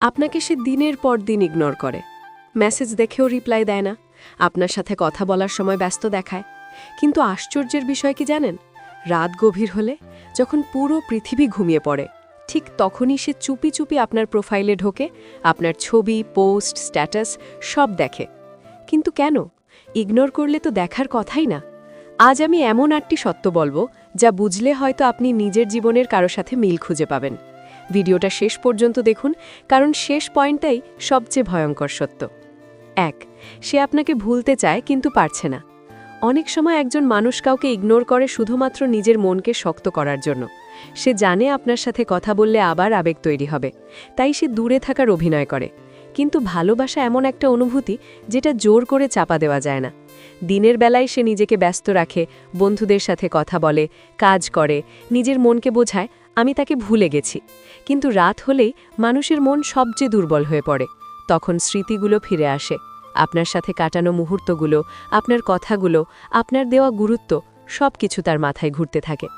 আপনাকে সে দিনের পর দিন ইগনোর করে। মেসেজ দেখেও রিপ্লাই দেয় না, আপনার সাথে কথা বলার সময় ব্যস্ত দেখায়। কিন্তু আশ্চর্যের বিষয় কি জানেন? রাত গভীর হলে, যখন পুরো পৃথিবী ঘুমিয়ে পড়ে, ঠিক তখনই সে চুপি চুপি আপনার প্রোফাইলে ঢোকে, আপনার ছবি, পোস্ট, স্ট্যাটাস সব দেখে। কিন্তু কেন? ইগনোর করলে তো দেখার কথাই না। আজ আমি এমন 8টি সত্য বলবো, যা বুঝলে হয়তো আপনি নিজের জীবনের কারো সাথে মিল খুঁজে পাবেন। ভিডিওটা শেষ পর্যন্ত দেখুন, কারণ শেষ পয়েন্টটাই সবচেয়ে ভয়ঙ্কর সত্য। 1. সে আপনাকে ভুলতে চায় কিন্তু পারছে না। অনেক সময় একজন মানুষ কাউকে ইগনোর করে শুধুমাত্র নিজের মনকে শক্ত করার জন্য। সে জানে আপনার সাথে কথা বললে আবার আবেগ তৈরি হবে, তাই সে দূরে থাকার অভিনয় করে। কিন্তু ভালোবাসা এমন একটা অনুভূতি যেটা জোর করে চাপা দেওয়া যায় না। দিনের বেলায় সে নিজেকে ব্যস্ত রাখে, বন্ধুদের সাথে কথা বলে, কাজ করে, নিজের মনকে বোঝায় আমি তাকে ভুলে গেছি। কিন্তু রাত হলেই মানুষের মন সবচেয়ে দুর্বল হয়ে পড়ে। তখন স্মৃতিগুলো ফিরে আসে, আপনার সাথে কাটানো মুহূর্তগুলো, আপনার কথাগুলো, আপনার দেওয়া গুরুত্ব, সব কিছু তার মাথায় ঘুরতে থাকে।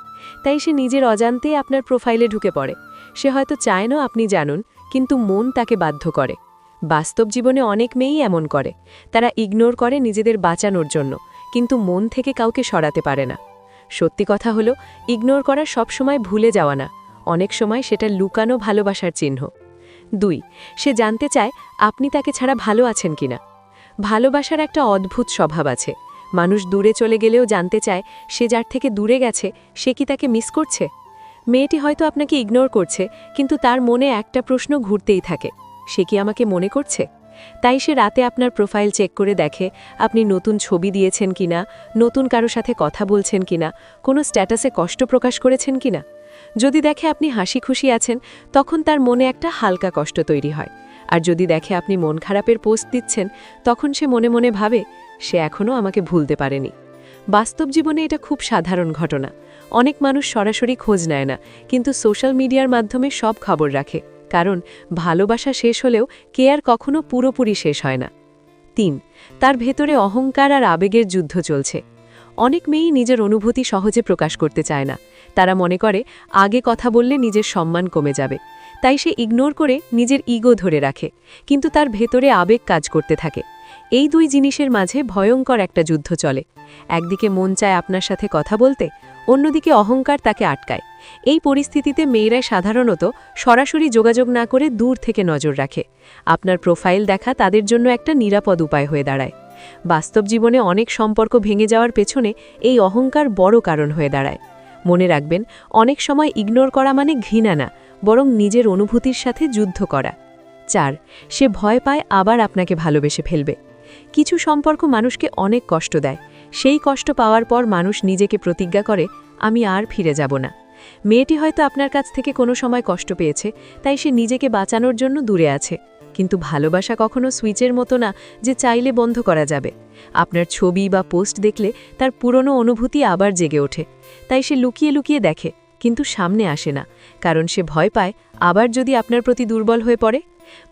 তাই সে নিজের অজান্তেই আপনার প্রোফাইলে ঢুকে পড়ে। সে হয়তো চায় না আপনি জানুন, কিন্তু মন তাকে বাধ্য করে। বাস্তব জীবনে অনেক মেয়েই এমন করে। তারা ইগনোর করে নিজেদের বাঁচানোর জন্য, কিন্তু মন থেকে কাউকে সরাতে পারে না। সত্যি কথা হলো, ইগনোর করা সবসময় ভুলে যাওয়া না, অনেক সময় সেটা লুকানো ভালোবাসার চিহ্ন। 2. সে জানতে চায় আপনি তাকে ছাড়া ভালো আছেন কিনা। ভালোবাসার একটা অদ্ভুত স্বভাব আছে। মানুষ দূরে চলে গেলেও জানতে চায় সে যার থেকে দূরে গেছে সে কি তাকে মিস করছে। মেয়েটি হয়তো আপনাকে ইগনোর করছে, কিন্তু তার মনে একটা প্রশ্ন ঘুরতেই থাকে, সে কি আমাকে মনে করছে? তাই সে রাতে আপনার প্রোফাইল চেক করে দেখে আপনি নতুন ছবি দিয়েছেন কিনা, নতুন কারো সাথে কথা বলছেন কিনা, কোনো স্ট্যাটাসে কষ্ট প্রকাশ করেছেন কিনা। যদি দেখে আপনি হাসি খুশি আছেন, তখন তার মনে একটা হালকা কষ্ট তৈরি হয়। আর যদি দেখে আপনি মন খারাপের পোস্ট দিচ্ছেন, তখন সে মনে মনে ভাবে সে এখনও আমাকে ভুলতে পারেনি। বাস্তব জীবনে এটা খুব সাধারণ ঘটনা। অনেক মানুষ সরাসরি খোঁজ নেয় না, কিন্তু সোশ্যাল মিডিয়ার মাধ্যমে সব খবর রাখে, কারণ ভালোবাসা শেষ হলেও কেয়ার কখনো পুরোপুরি শেষ হয় না। 3. তার ভেতরে অহংকার আর আবেগের যুদ্ধ চলছে। অনেক মেয়েই নিজের অনুভূতি সহজে প্রকাশ করতে চায় না। তারা মনে করে আগে কথা বললে নিজের সম্মান কমে যাবে, তাই সে ইগনোর করে নিজের ইগো ধরে রাখে, কিন্তু তার ভেতরে আবেগ কাজ করতে থাকে। এই দুই জিনিসের মাঝে ভয়ঙ্কর একটা যুদ্ধ চলে। একদিকে মন চায় আপনার সাথে কথা বলতে, অন্যদিকে অহংকার তাকে আটকায়। এই পরিস্থিতিতে মেয়েরা সাধারণত সরাসরি যোগাযোগ না করে দূর থেকে নজর রাখে। আপনার প্রোফাইল দেখা তাদের জন্য একটা নিরাপদ উপায় হয়ে দাঁড়ায়। বাস্তব জীবনে অনেক সম্পর্ক ভেঙে যাওয়ার পেছনে এই অহংকার বড় কারণ হয়ে দাঁড়ায়। মনে রাখবেন, অনেক সময় ইগনোর করা মানে ঘৃণা না, বরং নিজের অনুভূতির সাথে যুদ্ধ করা। 4. সে ভয় পায় আবার আপনাকে ভালোবেসে ফেলবে। কিছু সম্পর্ক মানুষকে অনেক কষ্ট দেয়। সেই কষ্ট পাওয়ার পর মানুষ নিজেকে প্রতিজ্ঞা করে আমি আর ফিরে যাব না। মেয়েটি হয়তো আপনার কাছ থেকে কোনো সময় কষ্ট পেয়েছে, তাই সে নিজেকে বাঁচানোর জন্য দূরে আছে। কিন্তু ভালোবাসা কখনো সুইচের মতো না যে চাইলে বন্ধ করা যাবে। আপনার ছবি বা পোস্ট দেখলে তার পুরনো অনুভূতি আবার জেগে ওঠে। তাই সে লুকিয়ে লুকিয়ে দেখে, কিন্তু সামনে আসে না, কারণ সে ভয় পায় আবার যদি আপনার প্রতি দুর্বল হয়ে পড়ে।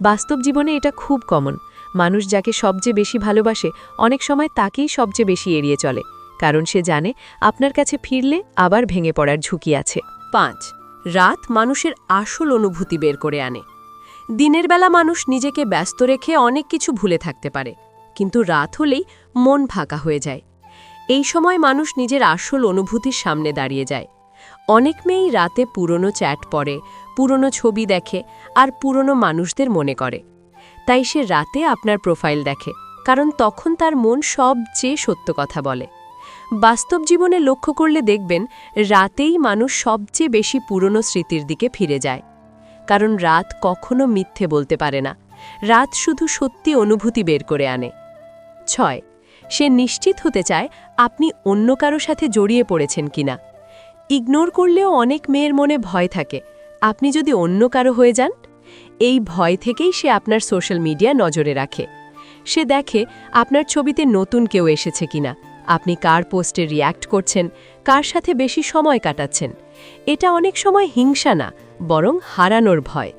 বাস্তব জীবনে এটা খুব কমন। মানুষ যাকে সবচেয়ে বেশি ভালোবাসে অনেক সময় তাকেই সবচেয়ে বেশি এড়িয়ে চলে, কারণ সে জানে আপনার কাছে ফিরলে আবার ভেঙে পড়ার ঝুঁকি আছে। 5. রাত মানুষের আসল অনুভূতি বের করে আনে। দিনের বেলা মানুষ নিজেকে ব্যস্ত রেখে অনেক কিছু ভুলে থাকতে পারে, কিন্তু রাত হলেই মন ফাঁকা হয়ে যায়। এই সময় মানুষ নিজের আসল অনুভূতির সামনে দাঁড়িয়ে যায়। অনেক মেয়েই রাতে পুরনো চ্যাট পড়ে, পুরনো ছবি দেখে আর পুরনো মানুষদের মনে করে। তাই সে রাতে আপনার প্রোফাইল দেখে, কারণ তখন তার মন সবচেয়ে সত্য কথা বলে। বাস্তব জীবনে লক্ষ্য করলে দেখবেন রাতেই মানুষ সবচেয়ে বেশি পুরনো স্মৃতির দিকে ফিরে যায়, কারণ রাত কখনো মিথ্যে বলতে পারে না। রাত শুধু সত্যি অনুভূতি বের করে আনে। 6. সে নিশ্চিত হতে চায় আপনি অন্য কারো সাথে জড়িয়ে পড়েছেন কিনা। ইগনোর করলেও অনেক মেয়ের মনে ভয় থাকে, আপনি যদি অন্য কারো হয়ে যান। এই ভয় থেকেই সে আপনার সোশ্যাল মিডিয়া নজরে রাখে। সে দেখে আপনার ছবিতে নতুন কেউ এসেছে কিনা, আপনি কার পোস্টে রিয়্যাক্ট করছেন, কার সাথে বেশি সময় কাটাচ্ছেন। এটা অনেক সময় হিংসা না, বরং হারানোর ভয়।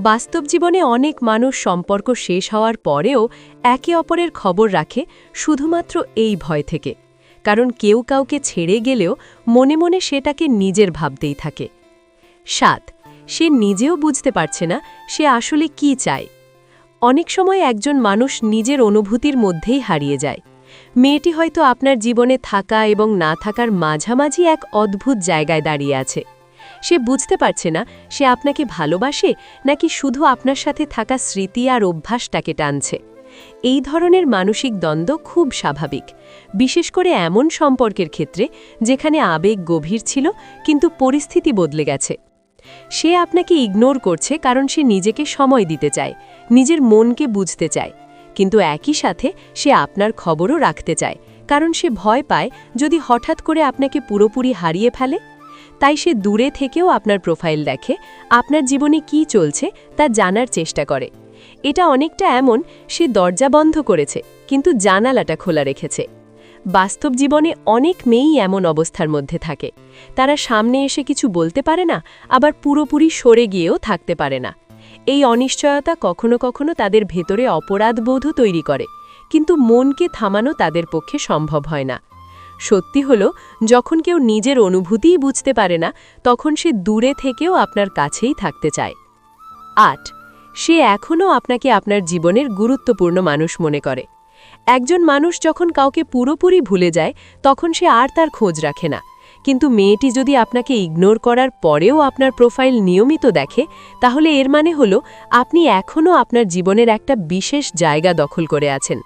বাস্তব জীবনে অনেক মানুষ সম্পর্ক শেষ হওয়ার পরেও একে অপরের খবর রাখে শুধুমাত্র এই ভয় থেকে, কারণ কেউ কাউকে ছেড়ে গেলেও মনে মনে সেটাকে নিজের ভাবতেই থাকে। 7. সে নিজেও বুঝতে পারছে না সে আসলে কি চায়। অনেক সময় একজন মানুষ নিজের অনুভূতির মধ্যেই হারিয়ে যায়। মেয়েটি হয়তো আপনার জীবনে থাকা এবং না থাকার মাঝামাঝি এক অদ্ভুত জায়গায় দাঁড়িয়ে আছে। সে বুঝতে পারছে না সে আপনাকে ভালোবাসে নাকি শুধু আপনার সাথে থাকা স্মৃতি আর অভ্যাসটাকে টানছে। এই ধরনের মানসিক দ্বন্দ্ব খুব স্বাভাবিক, বিশেষ করে এমন সম্পর্কের ক্ষেত্রে যেখানে আবেগ গভীর ছিল কিন্তু পরিস্থিতি বদলে গেছে। সে আপনাকে ইগনোর করছে কারণ সে নিজেকে সময় দিতে চায়, নিজের মনকে বুঝতে চায়, কিন্তু একই সাথে সে আপনার খবরও রাখতে চায়, কারণ সে ভয় পায় যদি হঠাৎ করে আপনাকে পুরোপুরি হারিয়ে ফেলে। তাই সে দূরে থেকেও আপনার প্রোফাইল দেখে, আপনার জীবনে কি চলছে তা জানার চেষ্টা করে। এটা অনেকটা এমন সে দরজা বন্ধ করেছে কিন্তু জানালাটা খোলা রেখেছে। বাস্তব জীবনে অনেক মেয়েই এমন অবস্থার মধ্যে থাকে। তারা সামনে এসে কিছু বলতে পারে না, আবার পুরোপুরি সরে গিয়েও থাকতে পারে না। এই অনিশ্চয়তা কখনো কখনো তাদের ভেতরে অপরাধবোধও তৈরি করে, কিন্তু মনকে থামানো তাদের পক্ষে সম্ভব হয় না। সত্যি হলো, যখন কেউ নিজের অনুভূতিই বুঝতে পারে না, তখন সে দূরে থেকেও আপনার কাছেই থাকতে চায়। ৮. সে এখনও আপনাকে আপনার জীবনের গুরুত্বপূর্ণ মানুষ মনে করে। একজন মানুষ যখন কাউকে পুরোপুরি ভুলে যায় তখন সে আর তার খোঁজ রাখে না, কিন্তু মেয়েটি যদি আপনাকে ইগনোর করার পরেও আপনার প্রোফাইল নিয়মিত দেখে, তাহলে এর মানে হলো আপনি এখনও আপনার জীবনের একটা বিশেষ জায়গা দখল করে আছেন।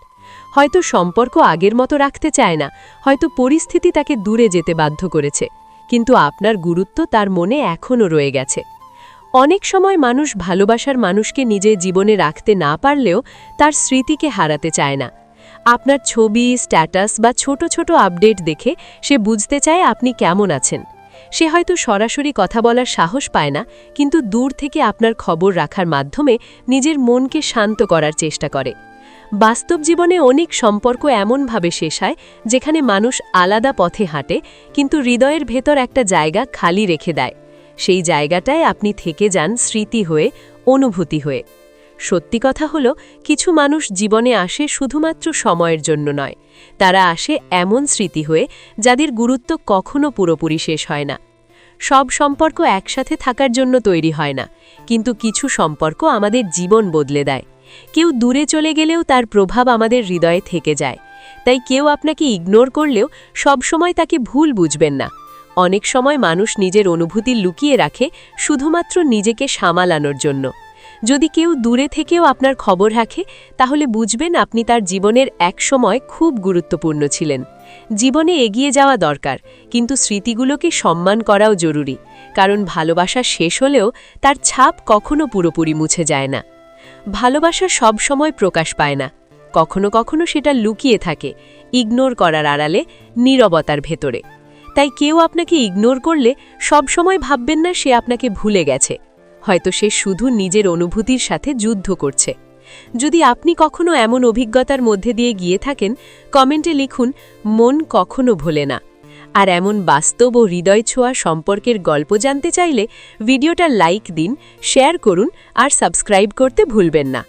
হয়তো সম্পর্ক আগের মতো রাখতে চায় না, হয়তো পরিস্থিতি তাকে দূরে যেতে বাধ্য করেছে, কিন্তু আপনার গুরুত্ব তার মনে এখনও রয়ে গেছে। অনেক সময় মানুষ ভালোবাসার মানুষকে নিজের জীবনে রাখতে না পারলেও তার স্মৃতিকে হারাতে চায় না। আপনার ছবি, স্ট্যাটাস বা ছোট ছোট আপডেট দেখে সে বুঝতে চায় আপনি কেমন আছেন। সে হয়তো সরাসরি কথা বলার সাহস পায় না, কিন্তু দূর থেকে আপনার খবর রাখার মাধ্যমে নিজের মনকে শান্ত করার চেষ্টা করে। বাস্তব জীবনে অনেক সম্পর্ক এমনভাবে শেষ হয় যেখানে মানুষ আলাদা পথে হাঁটে, কিন্তু হৃদয়ের ভেতর একটা জায়গা খালি রেখে দেয়। সেই জায়গাটায় আপনি থেকে যান স্মৃতি হয়ে, অনুভূতি হয়ে। সত্যি কথা হলো, কিছু মানুষ জীবনে আসে শুধুমাত্র সময়ের জন্য নয়, তারা আসে এমন স্মৃতি হয়ে যাদের গুরুত্ব কখনো পুরোপুরি শেষ হয় না। সব সম্পর্ক একসাথে থাকার জন্য তৈরি হয় না, কিন্তু কিছু সম্পর্ক আমাদের জীবন বদলে দেয়। কেউ দূরে চলে গেলেও তার প্রভাব আমাদের হৃদয়ে থেকে যায়। তাই কেউ আপনাকে ইগনোর করলেও সবসময় তাকে ভুল বুঝবেন না। অনেক সময় মানুষ নিজের অনুভূতি লুকিয়ে রাখে শুধুমাত্র নিজেকে সামালানোর জন্য। যদি কেউ দূরে থেকেও আপনার খবর রাখে, তাহলে বুঝবেন আপনি তার জীবনের এক সময় খুব গুরুত্বপূর্ণ ছিলেন। জীবনে এগিয়ে যাওয়া দরকার, কিন্তু স্মৃতিগুলোকে সম্মান করাও জরুরি, কারণ ভালোবাসা শেষ হলেও তার ছাপ কখনো পুরোপুরি মুছে যায় না। ভালোবাসা সব সময় প্রকাশ পায় না, কখনো কখনো সেটা লুকিয়ে থাকে, ইগনোর করার আড়ালে, নীরবতার ভেতরে। তাই কেউ আপনাকে ইগনোর করলে সব সময় ভাববেন না সে আপনাকে ভুলে গেছে, হয়তো সে শুধু নিজের অনুভূতির সাথে যুদ্ধ করছে। যদি আপনি কখনো এমন অভিজ্ঞতার মধ্যে দিয়ে গিয়ে থাকেন, কমেন্টে লিখুন, মন কখনো ভোলে না। আর এমন বাস্তব ও হৃদয় ছোঁয়া সম্পর্কের গল্প জানতে চাইলে ভিডিওটা লাইক দিন, শেয়ার করুন আর সাবস্ক্রাইব করতে ভুলবেন না।